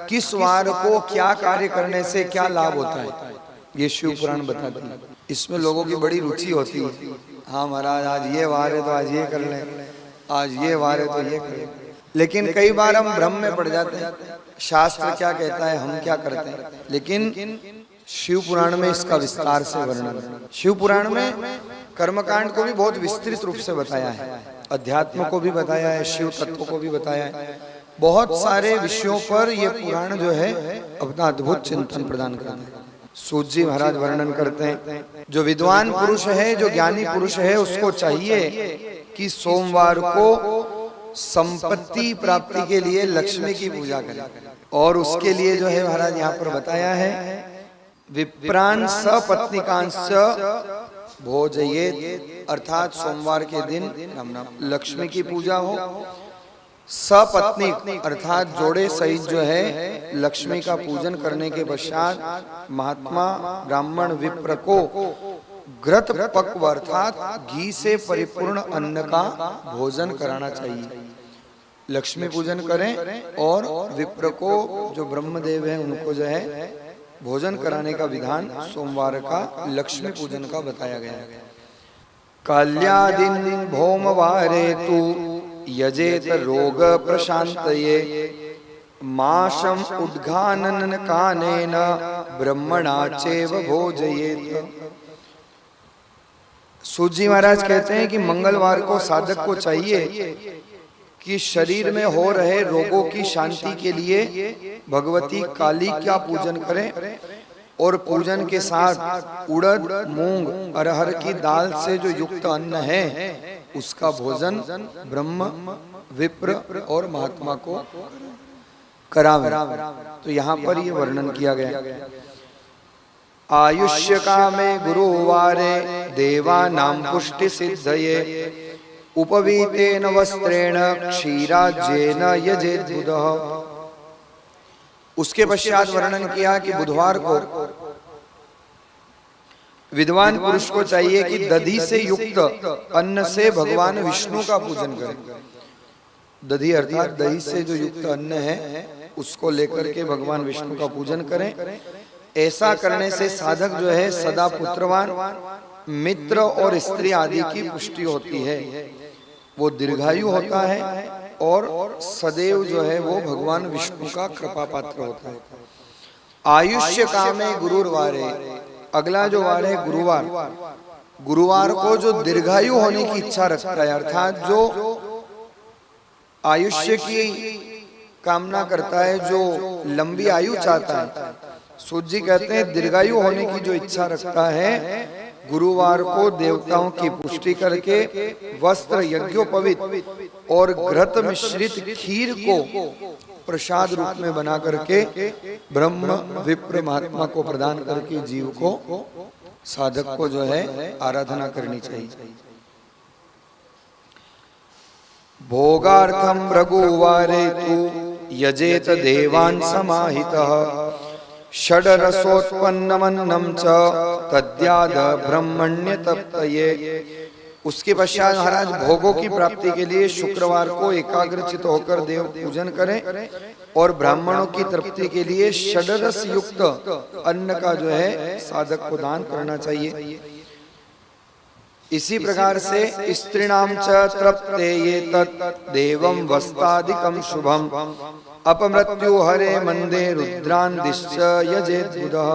किस वार को क्या कार्य करने से क्या लाभ होता है, ये शिव पुराण बताती है। इसमें लोगों की बड़ी रुचि होती है। हाँ महाराज, आज ये वार है तो आज ये कर लें, आज ये वार है तो ये कर लें। लेकिन कई बार हम भ्रम में पड़ जाते हैं, शास्त्र क्या कहता है, हम क्या करते हैं। लेकिन शिव पुराण में इसका विस्तार से वर्णन। शिव पुराण में कर्मकांड को भी बहुत विस्तृत रूप से बताया है, अध्यात्म को भी बताया है, शिव तत्व को भी बताया है। बहुत सारे विषयों पर यह पुराण जो है अपना अद्भुत चिंतन प्रदान करता है। सूत जी महाराज वर्णन करते हैं, जो विद्वान पुरुष है, जो ज्ञानी पुरुष है, उसको चाहिए कि सोमवार को संपत्ति प्राप्ति के लिए लक्ष्मी की पूजा करें। और उसके लिए जो है महाराज यहाँ पर बताया है, विप्रान सपत्निकांश भोजयेत, अर्थात सोमवार के दिन लक्ष्मी की पूजा हो। सपत्निक अर्थात जोड़े सहित जो है लक्ष्मी का पूजन करने के पश्चात महात्मा ब्राह्मण विप्र को घृत पक्व अर्थात घी से परिपूर्ण अन्न का भोजन कराना चाहिए। लक्ष्मी पूजन करें और विप्र को, जो ब्रह्मदेव है, उनको जो है भोजन कराने का विधान सोमवार का लक्ष्मी पूजन का बताया गया है। काल्यादिन भौमवारे तु यजेत रोग प्रशांतये माशम उद्घानन कानेन ब्रह्मणा चैव भोजयेत। सूत जी महाराज कहते हैं कि मंगलवार को साधक को चाहिए कि शरीर में हो रहे रोगों की शांति के लिए भगवती काली का पूजन करें और पूजन के साथ उड़द, मूंग, अरहर की दाल से जो युक्त अन्न है उसका भोजन ब्रह्म, विप्र और महात्मा को करावें। तो यहाँ पर ये वर्णन किया गया। आयुष्य कामे गुरुवारे देवानां पुष्टि सिद्धये उपवीतेन वस्त्रेण क्षीराज्येन यजेत बुधः। उसके पश्चात वर्णन किया कि बुधवार को विद्वान पुरुष को चाहिए कि दधि से युक्त अन्न से भगवान विष्णु का पूजन करें। दधि अर्थात दही से जो युक्त अन्न है उसको लेकर के भगवान विष्णु का पूजन करें। ऐसा करने से साधक जो है सदा पुत्रवान, मित्र और स्त्री आदि की पुष्टि होती है, वो दीर्घायु होता है और सदैव जो है वो भगवान विष्णु का कृपा पात्र होता है। आयुष्य कामे गुरुवारे, अगला जो वार है गुरुवार, गुरुवार को जो दीर्घायु होने की इच्छा रखता है, अर्थात जो आयुष्य की कामना करता है, जो लंबी आयु चाहता है, सूत जी कहते हैं दीर्घायु होने की जो इच्छा रखता है, गुरुवार को देवताओं की पुष्टि करके वस्त्र यज्ञोपवीत और घृत मिश्रित खीर को प्रसाद रूप में बना करके ब्रह्म, विप्र, महात्मा को प्रदान करके जीव को, साधक को जो है आराधना करनी चाहिए। भोगार्थम रघुवारे तु यजेत देवान् समाहितः षड्रसोत्पन्नमन्नं च तद्याद ब्रह्मण्य तप्तये। उसके पश्चात महाराज भोगों की प्राप्ति के लिए शुक्रवार को एकाग्रचित होकर देव पूजन करें और ब्राह्मणों की तृप्ति के लिए षड्रस युक्त अन्न का जो है साधक को दान करना चाहिए। इसी प्रकार से स्त्रीणाम च तृप्तेये तत् देवं वस्तादिकं शुभम अपमृत्यु हरे मंदे रुद्रान्दिश्च यजेत बुधः।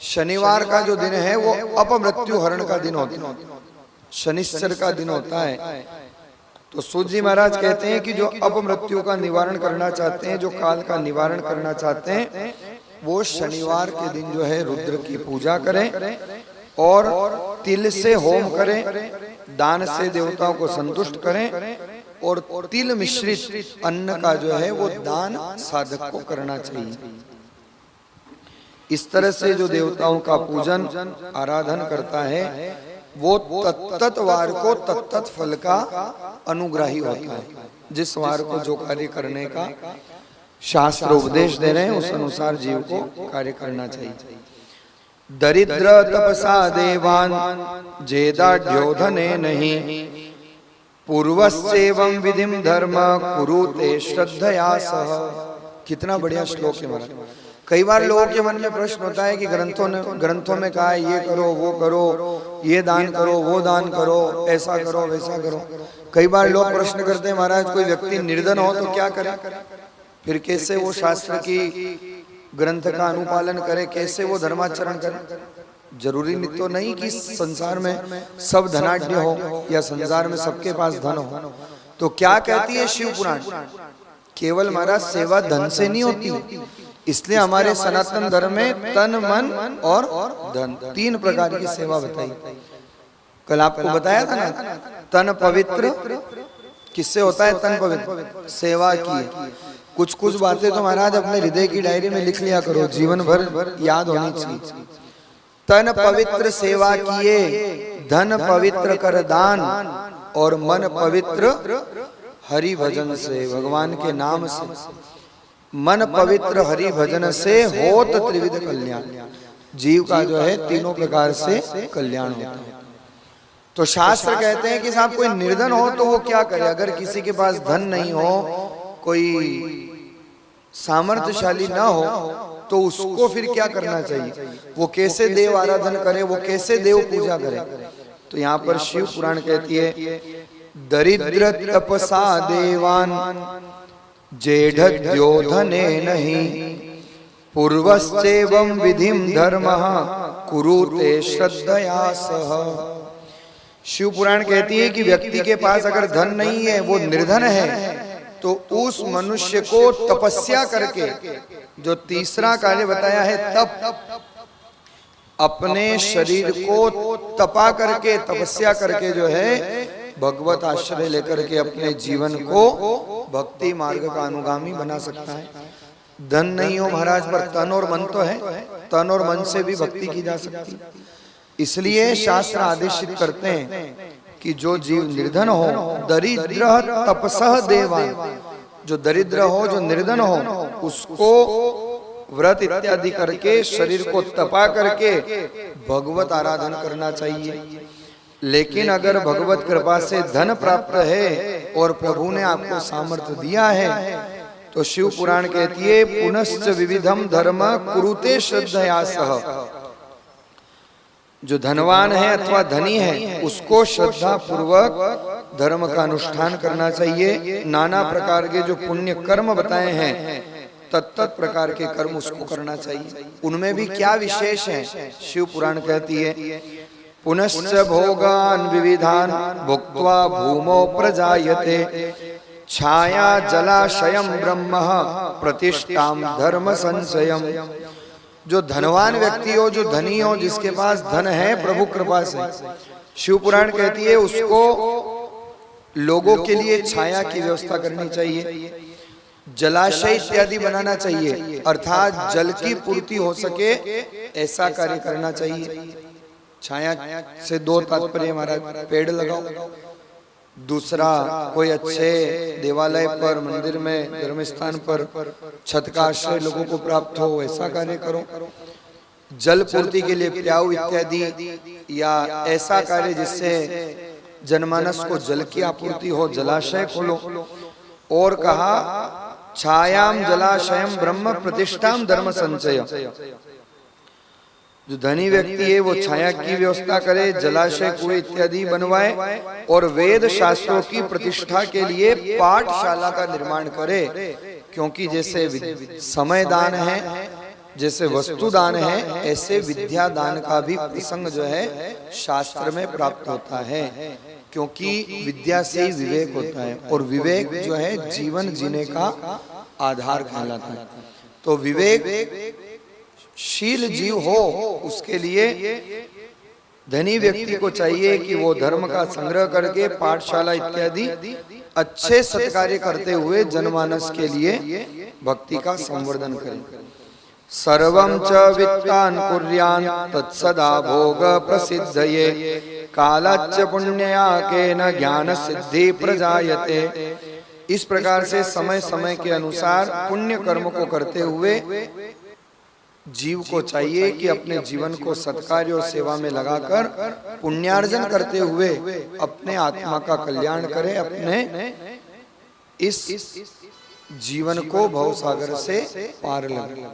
शनिवार का जो दिन है वो अपमृत्यु हरण का दिन होता है, शनिश्चर का दिन होता है। तो सूत जी महाराज कहते हैं कि जो अपमृत्यु का निवारण करना चाहते हैं, जो काल का निवारण करना चाहते हैं, वो शनिवार के दिन जो है रुद्र की पूजा करें और तिल से होम करें, दान से देवताओं को संतुष्ट करें और तिल मिश्रित अन्न का जो है वो दान साधक को करना चाहिए। इस तरह से जो देवताओं का पूजन आराधन करता है वो तत्त वार को तत्त फल का अनुग्राही होता है। जिस वार को जो कार्य करने का शास्त्र उपदेश दे रहे हैं उस अनुसार जीव को कार्य करना चाहिए। दरिद्र तपसा देवान जेदाढ्यो धने नहीं पूर्वस्येवं विधिम धर्म कुरुते श्रद्धया सह। कितना बढ़िया श्लोक है महाराज। कई बार लोगों के मन में प्रश्न होता है कि ग्रंथों में कहा है ये करो वो करो, ये दान करो वो दान करो, ऐसा करो वैसा करो। कई बार लोग प्रश्न करते हैं महाराज कोई व्यक्ति निर्धन हो तो क्या करे, फिर कैसे वो शास्त्र की ग्रंथ का अनुपालन करे, कैसे वो धर्माचरण करे। जरूरी तो नहीं कि संसार में सब धनाढ्य हो या संसार में सबके पास धन हो। तो क्या कहती है शिव पुराण, केवल महाराज सेवा धन से नहीं होती। इसलिए हमारे सनातन धर्म में तन मन और धन 3 प्रकार की सेवा बताई। कल आपको बताया था ना, तन पवित्र किससे होता है, तन पवित्र सेवा की। कुछ कुछ बातें तो महाराज अपने हृदय की डायरी में लिख लिया करो, जीवन भर याद होनी चाहिए। तन पवित्र सेवा किए, धन पवित्र कर दान, और मन पवित्र हरि भजन से, भगवान के नाम से। मन पवित्र हरि भजन से होत त्रिविध कल्याण। जीव का जो है तीनों प्रकार से कल्याण होता है। तो शास्त्र कहते हैं कि साहब कोई निर्धन हो तो वो क्या करे। अगर किसी के पास धन नहीं हो, कोई सामर्थ्यशाली ना हो, तो उसको फिर क्या करना चाहिए, वो कैसे देव आराधन करे, वो कैसे देव पूजा करे। तो यहाँ पर शिव पुराण कहती है, दरिद्र तपसा देवान जेढ़द्यो धने नहीं, पूर्वश्चैवं विधिम धर्मः कुरुते श्रद्धया सह। शिव पुराण कहती है कि व्यक्ति के पास अगर धन नहीं है, वो निर्धन है, तो उस मनुष्य को तपस्या करके, जो तीसरा कार्य बताया है तप, अपने शरीर को तपा करके, तपस्या करके जो है भगवत आश्रय लेकर के अपने जीवन को भक्ति मार्ग का अनुगामी बना सकता है। धन नहीं हो महाराज, पर तन और मन तो है, तन और मन से भी भक्ति की जा सकती। इसलिए शास्त्र आदेशित करते हैं कि जो जीव निर्धन हो, दरिद्र तपसः देवान, जो दरिद्र हो, जो निर्धन हो, उसको व्रत इत्यादि करके, शरीर को तपा करके भगवत आराधन करना चाहिए। लेकिन अगर भगवत कृपा से धन प्राप्त है और प्रभु ने आपको सामर्थ्य दिया है, तो शिव पुराण कहती है, पुनश्च विविधम धर्म कुरुते श्रद्धया सह। जो धनवान है अथवा धनी है, उसको श्रद्धा पूर्वक धर्म का अनुष्ठान करना चाहिए। नाना प्रकार के जो पुण्य कर्म बताए हैं, तत्त प्रकार के कर्म उसको करना चाहिए। उनमें भी क्या विशेष है, शिव पुराण कहती है, पुनश्च भोगान विविधान भुक्त्वा भूमौ प्रजायते, छाया जलाशयम ब्रह्म प्रतिष्ठाम धर्म संशयम। जो धनवान व्यक्ति हो, जो धनी हो, जिसके पास धन है प्रभु कृपा से, शिव पुराण कहती है उसको लोगों के लिए छाया की व्यवस्था करनी चाहिए, जलाशय इत्यादि बनाना चाहिए, अर्थात जल की पूर्ति हो सके ऐसा कार्य करना चाहिए। छाया से 2 तात्पर्य हमारा, पेड़ लगाओ, दूसरा कोई अच्छे देवालय पर, मंदिर में, धर्म स्थान पर छत का आश्रय लोगों को प्राप्त हो, ऐसा कार्य करो। जल पूर्ति के लिए प्याऊ इत्यादि, या ऐसा कार्य जिससे जनमानस को जल की आपूर्ति हो, जलाशय खोलो। और कहा, छायाम जलाशयम ब्रह्म प्रतिष्ठाम धर्म संचय। जो धनी व्यक्ति है वो छाया की व्यवस्था करे, जलाशय कुएं इत्यादि बनवाए, और वेद शास्त्रों की प्रतिष्ठा के लिए पाठशाला का निर्माण करे। क्योंकि जैसे समय दान है, जैसे वस्तु दान है, ऐसे विद्या दान का भी प्रसंग जो है शास्त्र में प्राप्त होता है। क्योंकि विद्या से ही विवेक होता है, और विवेक जो है जीवन जीने का आधार कहलाता है। तो विवेक शील जीव हो, उसके लिए धनी व्यक्ति को चाहिए कि वो धर्म का संग्रह करके पाठशाला इत्यादि अच्छे सत्कार्य करते हुए जनमानस के लिए भक्ति का संवर्धन करे। सर्वं च वित्तान् कुर्यान् तत्सदा भोग प्रसिद्धये, कालाच्च पुण्यया केन ज्ञान सिद्धि प्रजायते। इस प्रकार से समय समय के अनुसार पुण्य कर्म को करते हुए जीव को चाहिए कि अपने जीवन को सत्कार्य और सेवा में लगाकर पुण्यार्जन करते हुए अपने आत्मा का कल्याण करे, अपने इस जीवन को भव सागर से पार लगे।